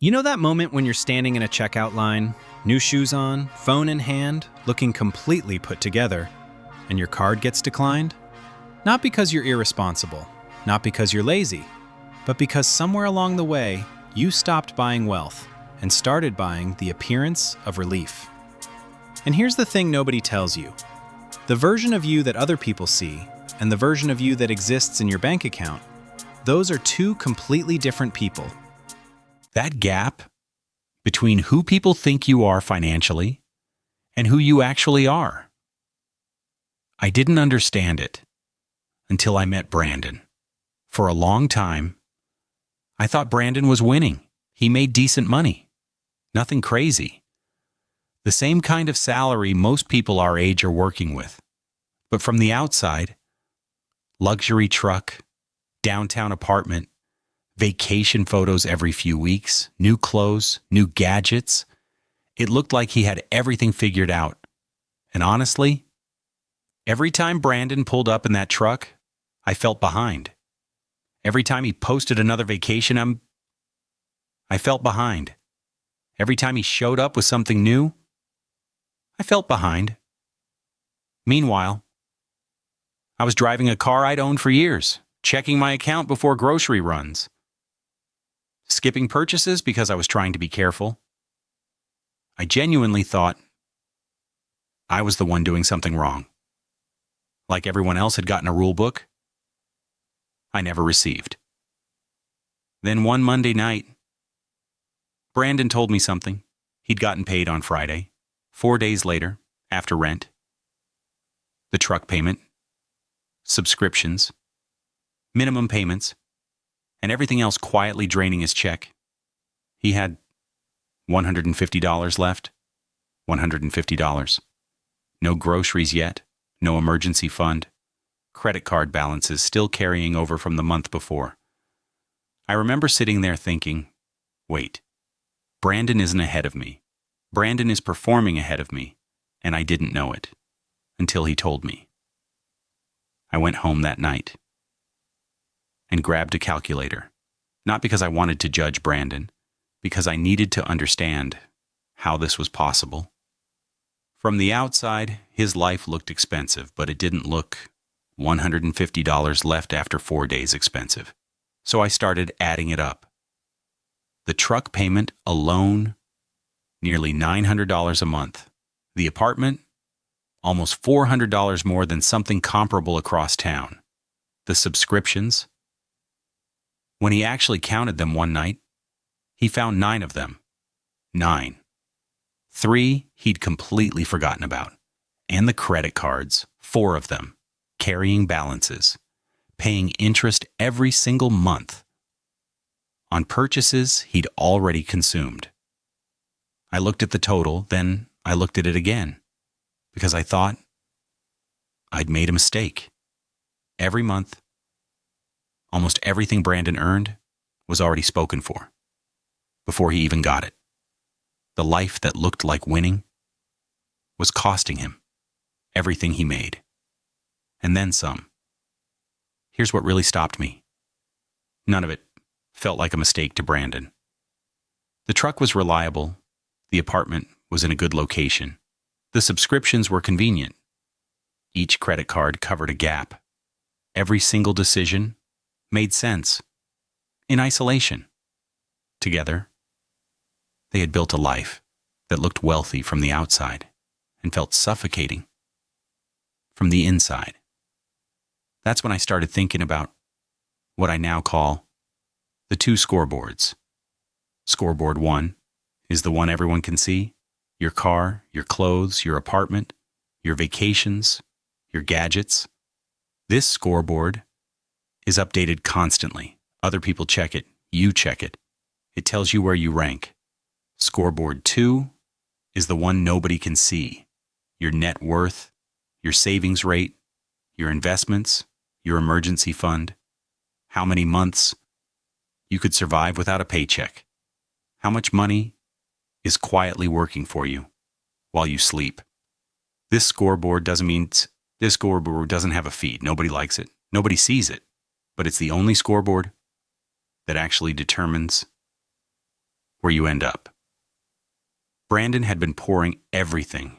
You know that moment when you're standing in a checkout line, new shoes on, phone in hand, looking completely put together, and your card gets declined? Not because you're irresponsible, not because you're lazy, but because somewhere along the way, you stopped buying wealth and started buying the appearance of relief. And here's the thing nobody tells you. The version of you that other people see and the version of you that exists in your bank account, those are two completely different people. That gap between who people think you are financially and who you actually are. I didn't understand it until I met Brandon. For a long time, I thought Brandon was winning. He made decent money. Nothing crazy. The same kind of salary most people our age are working with. But from the outside, luxury truck, downtown apartment, vacation photos every few weeks, new clothes, new gadgets. It looked like he had everything figured out. And honestly, every time Brandon pulled up in that truck, I felt behind. Every time he posted another vacation, I felt behind. Every time he showed up with something new, I felt behind. Meanwhile, I was driving a car I'd owned for years, checking my account before grocery runs, skipping purchases because I was trying to be careful. I genuinely thought I was the one doing something wrong. Like everyone else had gotten a rule book I never received. Then one Monday night, Brandon told me something. He'd gotten paid on Friday. 4 days later, after rent, the truck payment, subscriptions, minimum payments, and everything else quietly draining his check. He had $150 left. $150. No groceries yet. No emergency fund. Credit card balances still carrying over from the month before. I remember sitting there thinking, wait, Brandon isn't ahead of me. Brandon is performing ahead of me, and I didn't know it until he told me. I went home that night and grabbed a calculator, not because I wanted to judge Brandon, because I needed to understand how this was possible. From the outside, his life looked expensive, but it didn't look $150 left after 4 days expensive. So I started adding it up. The truck payment alone, nearly $900 a month. The apartment, almost $400 more than something comparable across town. The subscriptions. When he actually counted them one night, he found 9 of them. 9. 3 he'd completely forgotten about. And the credit cards, 4 of them, carrying balances, paying interest every single month on purchases he'd already consumed. I looked at the total, then I looked at it again, because I thought I'd made a mistake. Every month, almost everything Brandon earned was already spoken for, before he even got it. The life that looked like winning was costing him everything he made, and then some. Here's what really stopped me. None of it felt like a mistake to Brandon. The truck was reliable. The apartment was in a good location. The subscriptions were convenient. Each credit card covered a gap. Every single decision made sense. In isolation. Together, they had built a life that looked wealthy from the outside and felt suffocating from the inside. That's when I started thinking about what I now call the 2 scoreboards. Scoreboard 1 is the one everyone can see. Your car, your clothes, your apartment, your vacations, your gadgets. This scoreboard is updated constantly. Other people check it. You check it. It tells you where you rank. Scoreboard 2 is the one nobody can see. Your net worth, your savings rate, your investments, your emergency fund, how many months you could survive without a paycheck, how much money is quietly working for you while you sleep. This scoreboard doesn't have a feed. Nobody likes it. Nobody sees it. But it's the only scoreboard that actually determines where you end up. Brandon had been pouring everything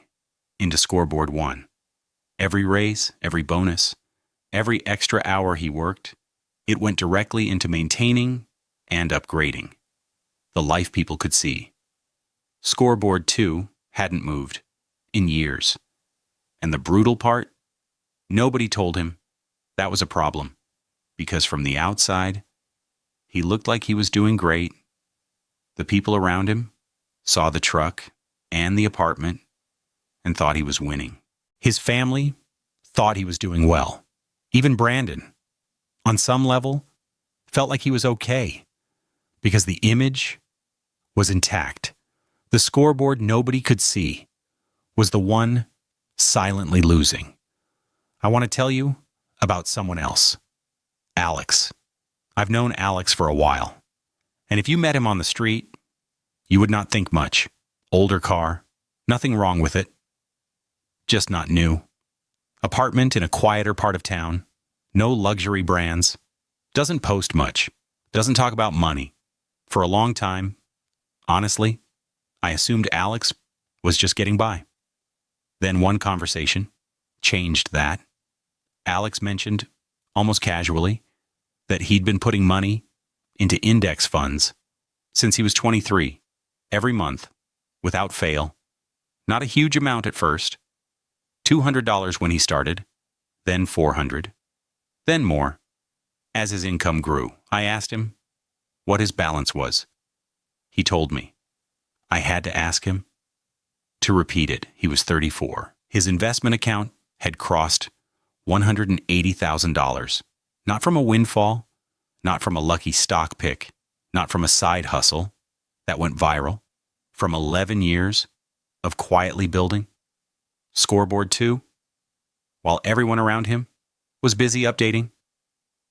into Scoreboard 1. Every raise, every bonus, every extra hour he worked, it went directly into maintaining and upgrading the life people could see. Scoreboard 2 hadn't moved in years. And the brutal part? Nobody told him that was a problem, because from the outside, he looked like he was doing great. The people around him saw the truck and the apartment and thought he was winning. His family thought he was doing well. Even Brandon, on some level, felt like he was okay because the image was intact. The scoreboard nobody could see was the one silently losing. I want to tell you about someone else. Alex. I've known Alex for a while. And if you met him on the street, you would not think much. Older car, nothing wrong with it. Just not new. Apartment in a quieter part of town. No luxury brands. Doesn't post much. Doesn't talk about money. For a long time, honestly, I assumed Alex was just getting by. Then one conversation changed that. Alex mentioned, almost casually, that he'd been putting money into index funds since he was 23, every month, without fail. Not a huge amount at first. $200 when he started, then $400, then more. As his income grew, I asked him what his balance was. He told me. I had to ask him to repeat it. He was 34. His investment account had crossed $180,000. Not from a windfall, not from a lucky stock pick, not from a side hustle that went viral, from 11 years of quietly building. Scoreboard 2, while everyone around him was busy updating.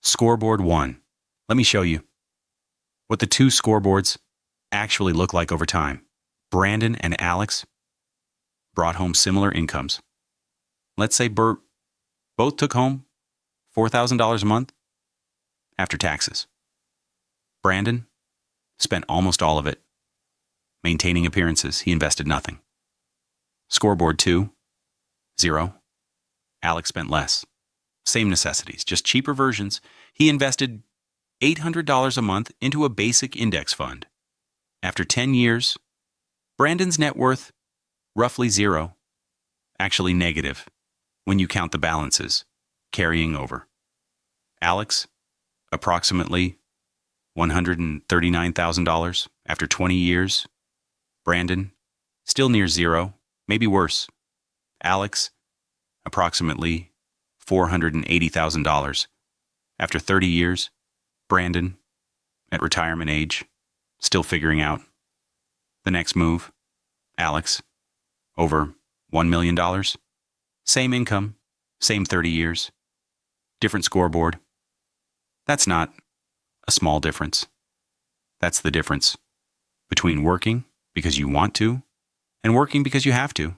Scoreboard 1. Let me show you what the two scoreboards actually look like over time. Brandon and Alex brought home similar incomes. Let's say Bert both took home $4,000 a month after taxes. Brandon spent almost all of it maintaining appearances. He invested nothing. Scoreboard 2, 0. Alex spent less. Same necessities, just cheaper versions. He invested $800 a month into a basic index fund. After 10 years, Brandon's net worth, roughly 0. Actually negative when you count the balances carrying over. Alex, approximately $139,000 after 20 years. Brandon, still near 0, maybe worse. Alex, approximately $480,000 after 30 years. Brandon, at retirement age, still figuring out the next move. Alex, over $1 million. Same income, same 30 years. Different scoreboard. That's not a small difference. That's the difference between working because you want to and working because you have to.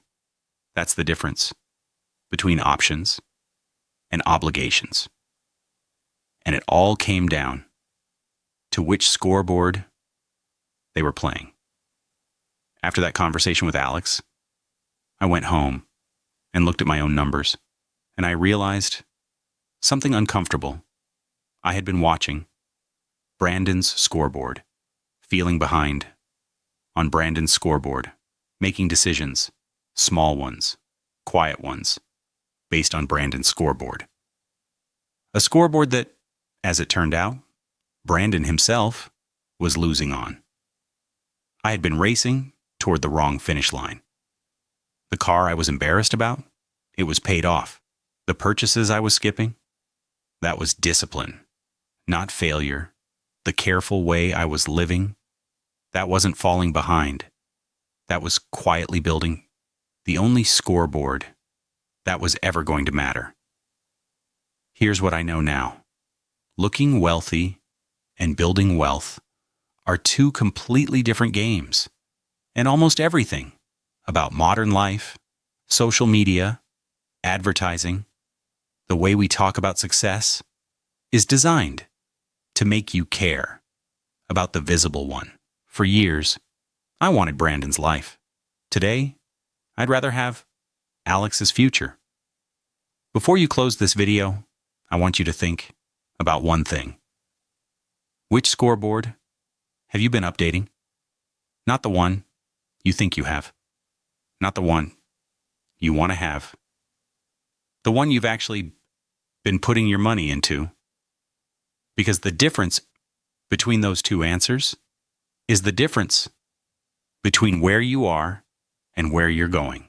That's the difference between options and obligations. And it all came down to which scoreboard they were playing. After that conversation with Alex, I went home and looked at my own numbers, and I realized something uncomfortable. I had been watching Brandon's scoreboard, feeling behind on Brandon's scoreboard, making decisions, small ones, quiet ones, based on Brandon's scoreboard. A scoreboard that, as it turned out, Brandon himself was losing on. I had been racing toward the wrong finish line. The car I was embarrassed about, it was paid off. The purchases I was skipping, that was discipline, not failure. The careful way I was living, that wasn't falling behind. That was quietly building the only scoreboard that was ever going to matter. Here's what I know now. Looking wealthy and building wealth are two completely different games. And almost everything about modern life, social media, advertising, the way we talk about success, is designed to make you care about the visible one. For years, I wanted Brandon's life. Today, I'd rather have Alex's future. Before you close this video, I want you to think about one thing. Which scoreboard have you been updating? Not the one you think you have. Not the one you want to have. The one you've actually been putting your money into. Because the difference between those two answers is the difference between where you are and where you're going.